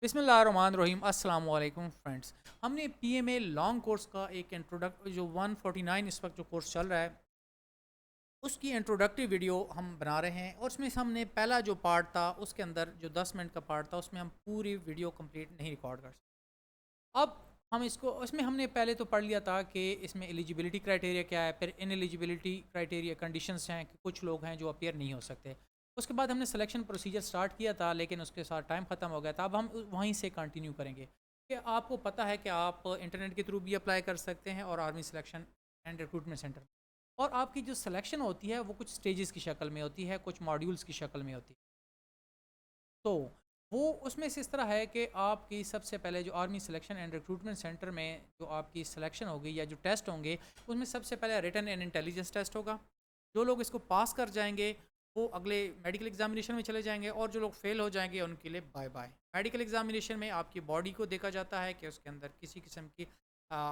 बिस्मिल्लाहिर्रहमानिर्रहीम। अस्सलाम वालेकुम फ्रेंड्स। हमने पीएमए लॉन्ग कोर्स का एक इंट्रोडक्ट जो 149 इस वक्त जो कोर्स चल रहा है उसकी इंट्रोडक्टिव वीडियो हम बना रहे हैं और उसमें से हमने पहला जो पार्ट था उसके अंदर जो 10 मिनट का पार्ट था उसमें हम पूरी वीडियो कंप्लीट नहीं रिकॉर्ड कर सकते। अब हम इसको उसमें हमने पहले तो पढ़ लिया था कि इसमें एलिजिबिलिटी क्राइटेरिया क्या है, फिर इन एलिजिबिलिटी क्राइटेरिया कंडीशंस हैं कि कुछ लोग हैं जो अपियर नहीं हो सकते। उसके बाद हमने सिलेक्शन प्रोसीजर स्टार्ट किया था लेकिन उसके साथ टाइम ख़त्म हो गया था। अब हम वहीं से कंटिन्यू करेंगे कि आपको पता है कि आप इंटरनेट के थ्रू भी अप्लाई कर सकते हैं और army selection and recruitment centre, और आपकी जो सिलेक्शन होती है वो कुछ स्टेजेस की शक्ल में होती है, कुछ मॉड्यूल्स की शक्ल में होती है। तो वो उसमें से इस तरह है कि आपकी सबसे पहले जो army selection and recruitment centre में जो आपकी सिलेक्शन होगी या जो टेस्ट होंगे उसमें सबसे पहले रिटन एंड इंटेलिजेंस टेस्ट होगा। जो लोग इसको पास कर जाएंगे वो अगले मेडिकल एग्जामिनेशन में चले जाएंगे, और जो लोग फेल हो जाएंगे उनके लिए बाय बाय। मेडिकल एग्जामिनेशन में आपकी बॉडी को देखा जाता है कि उसके अंदर किसी किस्म की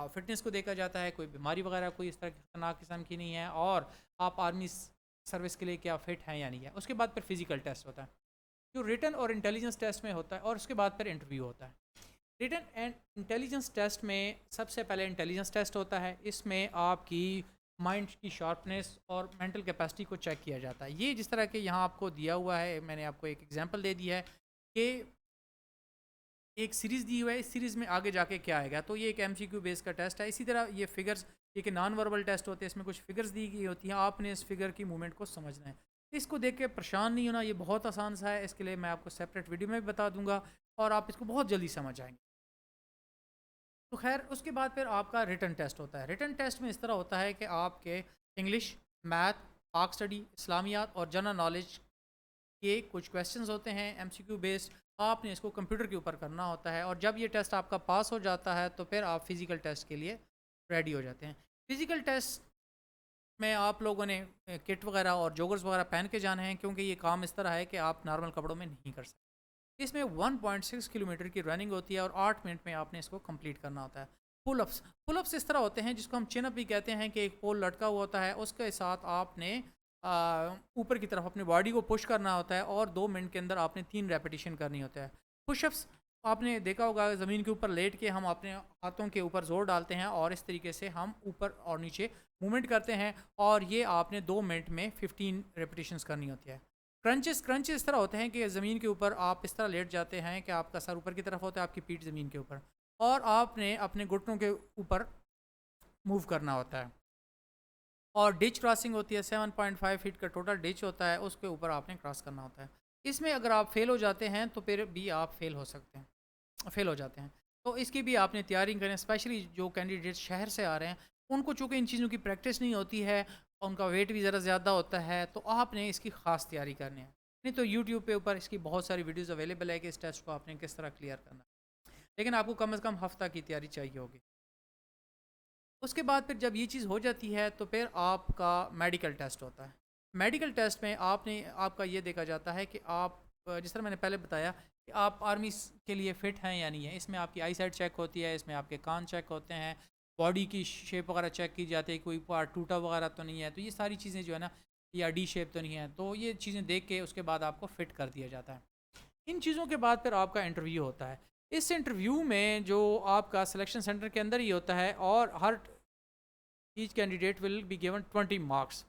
फिटनेस को देखा जाता है, कोई बीमारी वगैरह कोई इस तरह की खतरनाक किस्म की नहीं है, और आप आर्मी सर्विस के लिए क्या फिट हैं या नहीं है। उसके बाद फिर फिजिकल टेस्ट होता है जो रिटन और इंटेलिजेंस टेस्ट में होता है, और उसके बाद फिर इंटरव्यू होता है। रिटन एंड इंटेलिजेंस टेस्ट में सबसे पहले इंटेलिजेंस टेस्ट होता है। इसमें आपकी माइंड की शार्पनेस और मेंटल कैपेसिटी को चेक किया जाता है। ये जिस तरह के यहाँ आपको दिया हुआ है, मैंने आपको एक एग्जांपल दे दिया है कि एक सीरीज़ दी हुई है, इस सीरीज़ में आगे जाके क्या आएगा। तो ये एक एमसीक्यू बेस का टेस्ट है। इसी तरह ये फिगर्स, ये कि नॉन वर्बल टेस्ट होते हैं, इसमें कुछ फिगर्स दी गई होती हैं, आपने इस फिगर की मूवमेंट को समझना है। इसको देख के परेशान नहीं होना, ये बहुत आसान सा है। इसके लिए मैं आपको सेपरेट वीडियो में भी बता दूंगा और आप इसको बहुत जल्दी समझ आएंगे। तो खैर उसके बाद फिर आपका रिटन टेस्ट होता है। रिटन टेस्ट में इस तरह होता है कि आपके इंग्लिश, मैथ, पाक स्टडी, इस्लामियात और जनरल नॉलेज के कुछ क्वेश्चंस होते हैं एमसीक्यू बेस्ड। आपने इसको कंप्यूटर के ऊपर करना होता है, और जब ये टेस्ट आपका पास हो जाता है तो फिर आप फिज़िकल टेस्ट के लिए रेडी हो जाते हैं। फिज़िकल टेस्ट में आप लोगों ने किट वगैरह और जॉगर्स वगैरह पहन के जाने हैं, क्योंकि ये काम इस तरह है कि आप नॉर्मल कपड़ों में नहीं कर सकते। इसमें 1.6 किलोमीटर की रनिंग होती है और 8 मिनट में आपने इसको कंप्लीट करना होता है। पुलअप्स, पुलअप्स इस तरह होते हैं जिसको हम चिनअप भी कहते हैं कि एक पोल लटका हुआ होता है, उसके साथ आपने ऊपर की तरफ अपनी बॉडी को पुश करना होता है, और 2 मिनट के अंदर आपने 3 रेपिटेशन करनी होता है। पुशअप्स आपने देखा होगा, ज़मीन के ऊपर लेट के हम अपने हाथों के ऊपर ज़ोर डालते हैं और इस तरीके से हम ऊपर और नीचे मूवमेंट करते हैं, और ये आपने 2 मिनट में 15 रेपिटेशंस करनी होती है। क्रंचेस, क्रंचेस इस तरह होते हैं कि ज़मीन के ऊपर आप इस तरह लेट जाते हैं कि आपका सर ऊपर की तरफ होता है, आपकी पीठ ज़मीन के ऊपर, और आपने अपने घुटनों के ऊपर मूव करना होता है। और डिच क्रॉसिंग होती है, 7.5 फीट का टोटल डिच होता है, उसके ऊपर आपने क्रॉस करना होता है। इसमें अगर आप फेल हो जाते हैं तो फिर भी आप फेल हो सकते हैं, फेल हो जाते हैं। तो इसकी भी आपने तैयारी करें, स्पेशली जो कैंडिडेट शहर से आ रहे हैं उनको चूँकि इन चीज़ों की प्रैक्टिस नहीं होती है, उनका वेट भी ज़रा ज़्यादा होता है, तो आपने इसकी ख़ास तैयारी करनी है। नहीं तो यूट्यूब पे ऊपर इसकी बहुत सारी वीडियोज़ अवेलेबल है कि इस टेस्ट को आपने किस तरह क्लियर करना है। लेकिन आपको कम से कम हफ्ता की तैयारी चाहिए होगी। उसके बाद फिर जब ये चीज़ हो जाती है तो फिर आपका मेडिकल टेस्ट होता है। मेडिकल टेस्ट में आपने आपका ये देखा जाता है कि आप जिस तरह मैंने पहले बताया कि आप आर्मी के लिए फ़िट हैं या नहीं है। इसमें आपकी आई साइट चेक होती है, इसमें आपके कान चेक होते हैं, बॉडी की शेप वगैरह चेक की जाती है, कोई पार्ट टूटा वगैरह तो नहीं है, तो ये सारी चीज़ें जो है ना, या डी शेप तो नहीं है, तो ये चीज़ें देख के उसके बाद आपको फ़िट कर दिया जाता है। इन चीज़ों के बाद फिर आपका इंटरव्यू होता है। इस इंटरव्यू में जो आपका सिलेक्शन सेंटर के अंदर ही होता है, और हर each candidate will be given 20 marks.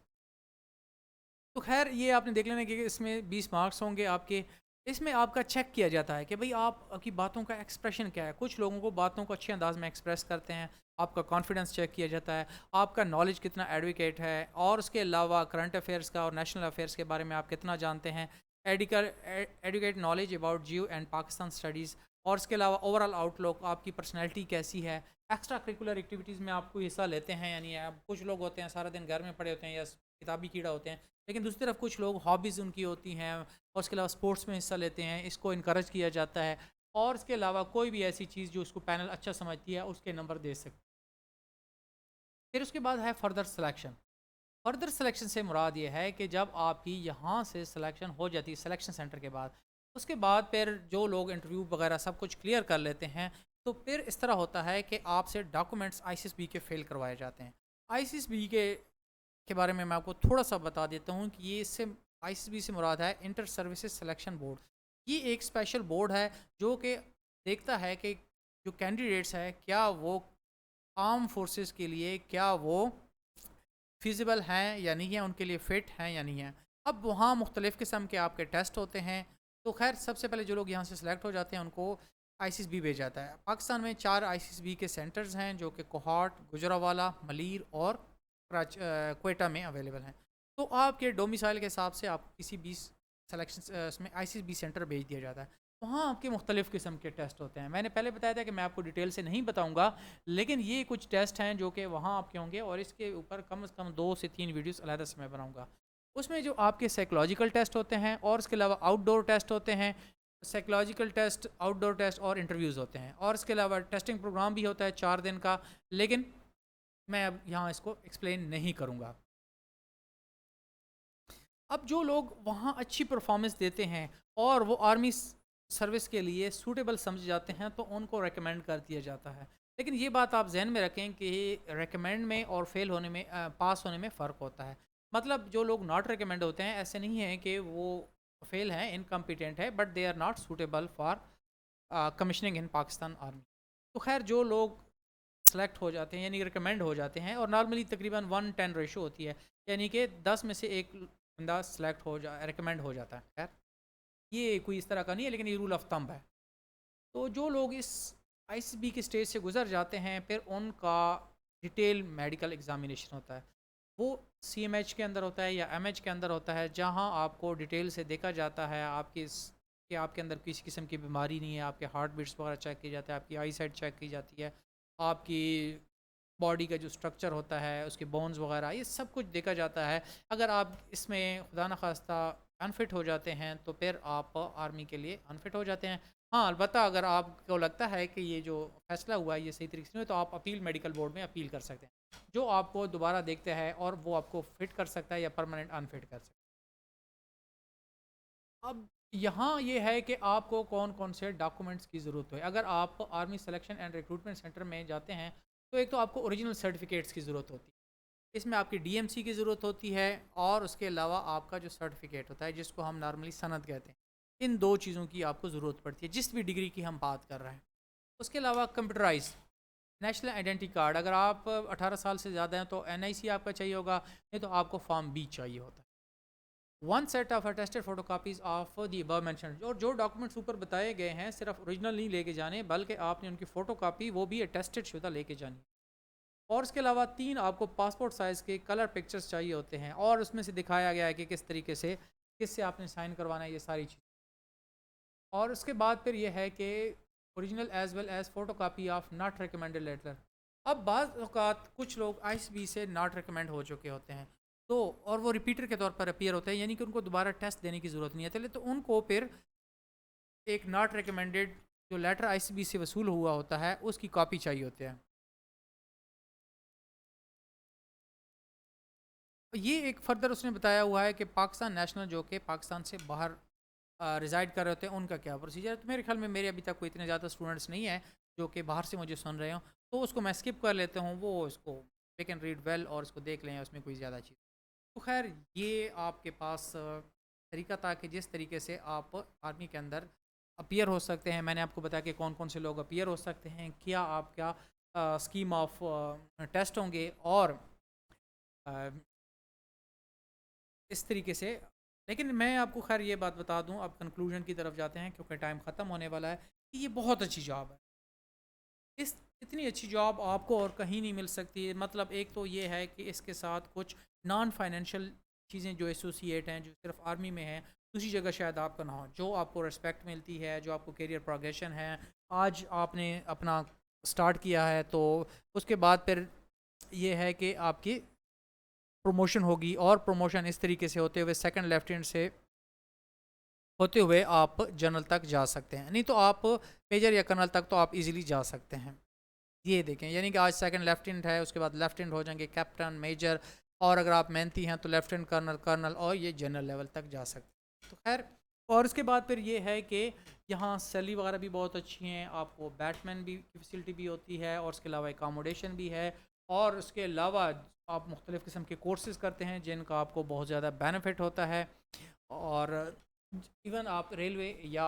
तो खैर ये आपने देख लेना कि इसमें 20 मार्क्स होंगे आपके। इसमें आपका चेक किया जाता है कि भाई आप आपकी बातों का एक्सप्रेशन क्या है। कुछ लोगों को बातों को अच्छे अंदाज में एक्सप्रेस करते हैं, आपका कॉन्फिडेंस चेक किया जाता है, आपका नॉलेज कितना एडवोकेट है, और उसके अलावा करंट अफेयर्स का और नेशनल अफेयर्स के बारे में आप कितना जानते हैं, एडिकल educate knowledge about geo and Pakistan studies, और इसके अलावा ओवरऑल आउटलुक, आपकी पर्सनैलिटी कैसी है, एक्स्ट्रा करिकुलर एक्टिविटीज़ में आपको हिस्सा लेते हैं यानी आप। कुछ लोग होते हैं सारा दिन घर में पड़े होते हैं या किताबी कीड़ा होते हैं, लेकिन दूसरी तरफ कुछ लोग हॉबीज़ उनकी होती हैं और उसके अलावा स्पोर्ट्स में हिस्सा लेते हैं, इसको इनकरेज किया जाता है। और इसके अलावा कोई भी ऐसी चीज़ जो उसको पैनल अच्छा समझती है उसके नंबर दे सकते। फिर उसके बाद है फर्दर सिलेक्शन। फर्दर सिलेक्शन से मुराद ये है कि जब आपकी यहाँ से सिलेक्शन हो जाती है सिलेक्शन सेंटर के बाद, उसके बाद फिर जो लोग इंटरव्यू वगैरह सब कुछ क्लियर कर लेते हैं, तो फिर इस तरह होता है कि आपसे डॉक्यूमेंट्स आईसीएसबी के फ़ेल करवाए जाते हैं। आईसीएसबी के बारे में मैं आपको थोड़ा सा बता देता हूँ कि ये इससे आईसीएसबी से मुराद है इंटर सर्विसेज सिलेक्शन बोर्ड। ये एक स्पेशल बोर्ड है जो कि देखता है कि जो कैंडिडेट्स है क्या वो आर्म फोर्सेस के लिए क्या वो फिजिबल हैं या नहीं है, उनके लिए फ़िट हैं या नहीं है। अब वहाँ मुख्तलिफ़ किस्म के आपके टेस्ट होते हैं। तो खैर सबसे पहले जो लोग यहाँ से सिलेक्ट हो जाते हैं उनको आईसीएसबी भेजा जाता है। पाकिस्तान में 4 आईसीएसबी के सेंटर्स हैं जो कि कोहाट, गुजरावाला, मलीर और क्वेटा में अवेलेबल हैं। तो आपके डोमिसाइल के हिसाब से आप किसी भी सलेक्शन इसमें आईसीएसबी सेंटर भेज दिया जाता है। वहाँ आपके मुख्तलिफ़ किस्म के टेस्ट होते हैं। मैंने पहले बताया था कि मैं आपको डिटेल से नहीं बताऊँगा, लेकिन ये कुछ टेस्ट हैं जो कि वहाँ आपके होंगे और इसके ऊपर कम से कम 2 से 3 वीडियोस अलहदा से मैं बनाऊँगा। उसमें जो आपके साइकोलॉजिकल टेस्ट होते हैं और इसके अलावा आउटडोर टेस्ट होते हैं, साइकोलॉजिकल टेस्ट, आउटडोर टेस्ट और इंटरव्यूज़ होते हैं और इसके अलावा टेस्टिंग प्रोग्राम भी होता है 4 दिन का, लेकिन मैं अब यहाँ इसको एक्सप्लेन नहीं करूँगा। अब जो लोग वहाँ अच्छी परफॉर्मेंस देते हैं और वो आर्मी सर्विस के लिए सूटेबल समझ जाते हैं तो उनको रेकमेंड कर दिया जाता है। लेकिन ये बात आप जहन में रखें कि रेकमेंड में और फेल होने में पास होने में फ़र्क होता है। मतलब जो लोग नॉट रेकमेंड होते हैं ऐसे नहीं है कि वो फेल हैं, इनकम्पिटेंट है, but they are not suitable for commissioning in Pakistan army. तो खैर जो लोग सेलेक्ट हो जाते हैं यानी रिकमेंड हो जाते हैं और नॉर्मली तकरीबन 1:10 रेशो होती है, यानी कि 10 में से एक बंदा सेलेक्ट हो जा रिकमेंड हो जाता है। खैर ये कोई इस तरह का नहीं है, लेकिन ये रूल ऑफ थंब है। तो जो लोग इस आईसीबी के स्टेज से गुजर जाते हैं फिर उनका डिटेल मेडिकल एग्जामिनेशन होता है। वो सीएमएच के अंदर होता है या एमएच के अंदर होता है, जहां आपको डिटेल से देखा जाता है कि आपके अंदर किसी किस्म की बीमारी नहीं है, आपके हार्ट बीट्स वगैरह चेक की जाते हैं, आपकी आई साइट चेक की जाती है, आपकी बॉडी का जो स्ट्रक्चर होता है, उसके बोन्स वगैरह, ये सब कुछ देखा जाता है। अगर आप इसमें खुदा न खास्ता अनफिट हो जाते हैं तो फिर आप आर्मी के लिए अनफिट हो जाते हैं। हाँ, अलबत्ता अगर आपको लगता है कि ये जो फैसला हुआ है ये सही तरीके से नहीं, तो आप अपील मेडिकल बोर्ड में अपील कर सकते हैं, जो आपको दोबारा देखते हैं और वो आपको फिट कर सकता है या परमानेंट अनफिट कर सकता है। अब यहाँ ये है कि आपको कौन कौन से डॉक्यूमेंट्स की ज़रूरत है। अगर आप army selection and recruitment centre में जाते हैं तो एक तो आपको ओरिजिनल सर्टिफिकेट्स की ज़रूरत होती है, इसमें आपकी डीएमसी की ज़रूरत होती है और उसके अलावा आपका जो सर्टिफिकेट होता है जिसको हम नॉर्मली सनद कहते हैं, इन 2 चीज़ों की आपको ज़रूरत पड़ती है जिस भी डिग्री की हम बात कर रहे हैं। उसके अलावा कंप्यूटराइज नेशनल आइडेंटिटी कार्ड, अगर आप 18 साल से ज़्यादा हैं तो एनआईसी आपका चाहिए होगा, नहीं तो आपको फॉर्म बी चाहिए होता है। One set of attested photo copies of the above mention, और जो डॉक्यूमेंट्स ऊपर बताए गए हैं सिर्फ ओरिजिनल नहीं लेके जाने बल्कि आपने उनकी फ़ोटो कापी वो भी अटेस्टेड शुदा लेके जानी। और इसके अलावा 3 आपको पासपोर्ट साइज़ के कलर पिक्चर्स चाहिए होते हैं और उसमें से दिखाया गया है कि किस तरीके से किससे आपने साइन करवाना है, ये सारी चीज़। और उसके बाद फिर ये है कि original as well as photo copy of not recommended letter. अब बाज़ औक़ात कुछ लोग आईसीबी से नॉट रिकमेंड हो चुके होते हैं तो और वो रिपीटर के तौर पर अपीयर होते हैं, यानी कि उनको दोबारा टेस्ट देने की ज़रूरत नहीं है, चले तो उनको फिर एक नॉट रिकमेंडेड जो लेटर आईसीबी से वसूल हुआ होता है उसकी कॉपी चाहिए होते हैं। ये एक फर्दर उसने बताया हुआ है कि पाकिस्तान नेशनल जो कि पाकिस्तान से बाहर रिज़ाइड कर रहे होते हैं उनका क्या प्रोसीजर है। तो मेरे ख्याल में मेरे अभी तक कोई इतने ज़्यादा स्टूडेंट्स नहीं है जो कि बाहर से मुझे सुन रहे हो, तो उसको मैं स्किप कर लेता हूँ, वो इसको दे कैन रीड वेल और इसको देख लें, उसमें कोई ज़्यादा चीज़। तो खैर ये आपके पास तरीका था कि जिस तरीके से आप आर्मी के अंदर अपीयर हो सकते हैं। मैंने आपको बताया कि कौन कौन से लोग अपीयर हो सकते हैं, क्या आपका स्कीम ऑफ टेस्ट होंगे और अ, इस तरीके से। लेकिन मैं आपको खैर ये बात बता दूं, अब कंक्लूजन की तरफ जाते हैं क्योंकि टाइम ख़त्म होने वाला है, कि ये बहुत अच्छी जॉब है। इस इतनी अच्छी जॉब आपको और कहीं नहीं मिल सकती। मतलब एक तो ये है कि इसके साथ कुछ नॉन फाइनेंशियल चीज़ें जो एसोसिएट हैं जो सिर्फ आर्मी में हैं दूसरी जगह शायद आपका ना हो, जो आपको रिस्पेक्ट मिलती है, जो आपको करियर प्रोग्रेशन है। आज आपने अपना स्टार्ट किया है तो उसके बाद फिर ये है कि आपकी प्रमोशन होगी और प्रमोशन इस तरीके से होते हुए सेकंड लेफ्टिनेंट से होते हुए आप जनरल तक जा सकते हैं, नहीं तो आप मेजर या कर्नल तक तो आप इजीली जा सकते हैं। ये देखें, यानी कि आज सेकंड लेफ्टिनेंट है, उसके बाद लेफ्टिनेंट हो जाएंगे, कैप्टन, मेजर, और अगर आप मेहनती हैं तो लेफ्टिनेंट कर्नल, कर्नल और ये जनरल लेवल तक जा सकते हैं। तो खैर और उसके बाद फिर ये है कि यहाँ सैलरी वगैरह भी बहुत अच्छी हैं, आपको बैटमैन भी की फैसिलिटी भी होती है और उसके अलावा एकामोडेशन भी है और उसके अलावा आप मुख्तलिफ़ किस्म के कोर्सेज़ करते हैं जिनका आपको बहुत ज़्यादा बेनिफिट होता है। और इवन आप रेलवे या